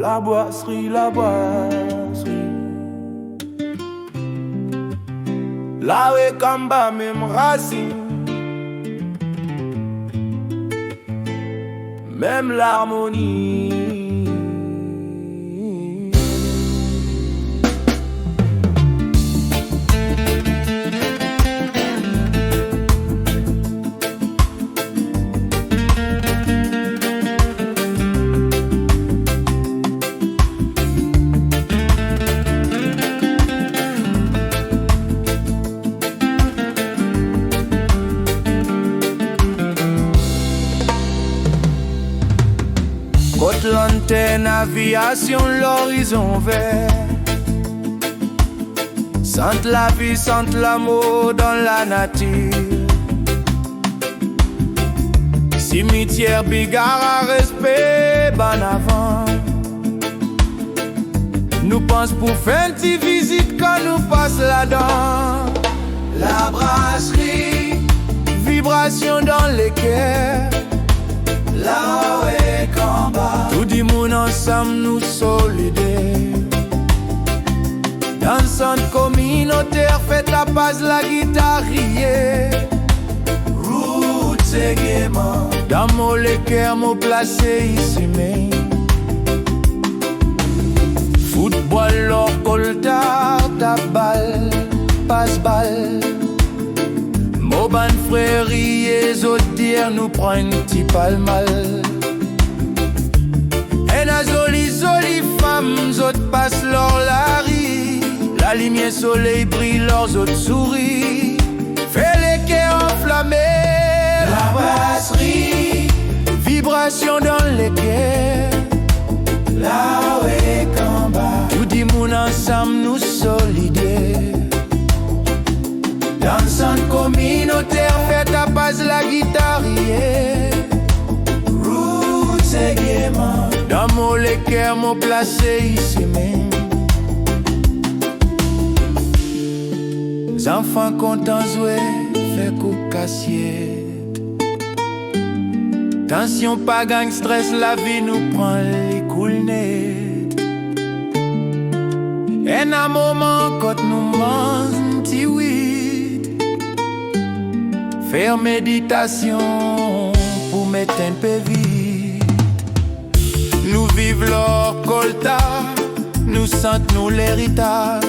La brasserie, la brasserie. La Wekamba, même racine, même l'harmonie. Côte l'antenne, aviation, l'horizon vert. Sente la vie, sente l'amour dans la nature. Cimetière, bigara, respect, ban avant. Nous pense pour faire une petite visite quand nous passe là-dedans. La brasserie, vibration dans les cœurs. La Wekamba, tout dit moun ensemble nous solidaires. Dans son communautaire, fait la base la guitare. Roots et gaiement, dans mon cœur, mon placé ici même. Football, l'or, coltard, ta balle, passe-balle. Mon ban frères et autres nous prend un petit palmal. Et la jolie femme, autres passent leur lari. La lumière soleil brille, leurs autres souris. Fait les cœurs enflammés. La brasserie, vibration dans les cœurs. La Wekamba, tout dit moun ensemble nous solidaires. Dans son communautaire, fait ta base la guitare. Roots et gaiement, dans mon cœur, mon placé ici même. Les enfants contents jouer, fait coup cassiette. Tension pas gang stress, la vie nous prend les coups net. Et un moment quand nous mangeons petit oui. Faire méditation pour mettre un peu vite. Nous vivons leur colta, nous sentons l'héritage.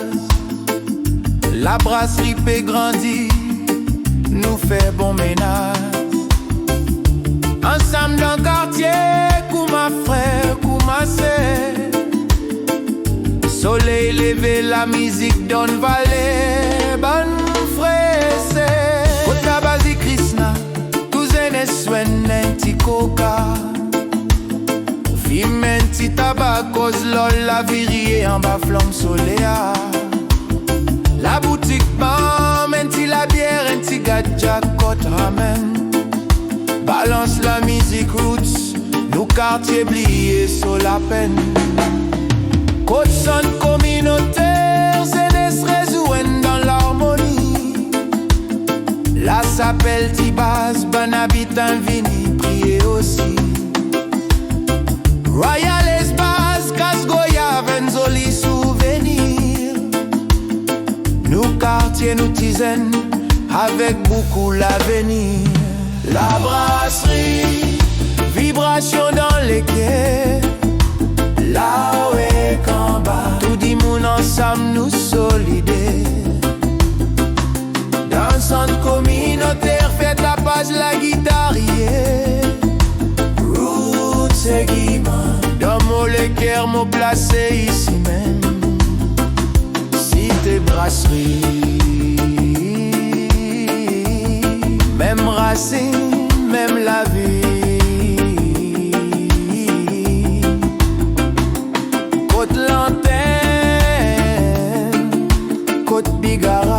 La brasserie peut grandir, nous fait bon ménage. Ensemble dans le quartier, coup ma frère, coup ma sœur. Soleil levé, la musique donne valet, bonne fraise. Basi Krishna, cousin Swen, un petit coca. Fume un petit tabac, cause lol la virie en bas flamme soleil. La boutique bam, un petit la bière, un petit gadja, côte ramen. Balance la musique roots, nous quartier bliés sur la peine. Côte son communautaire, c'est des résouen dans l'harmonie. La s'appelle Tibas, bon habitant vini prier aussi. Royal Espace, Casgoya, Venzoli, souvenir. Nous quartier, nous tisaine, avec beaucoup l'avenir. La brasserie, vibration dans les quais. La Wekamba, tout dit moun ensemble nous solidaires. Dans son communautaire, fait la base la guitare. Roots et gaiement, dans mon cœur, mon placé ici même. Cité brasserie, même racine, même la vie. Côte l'antenne, côte bigara.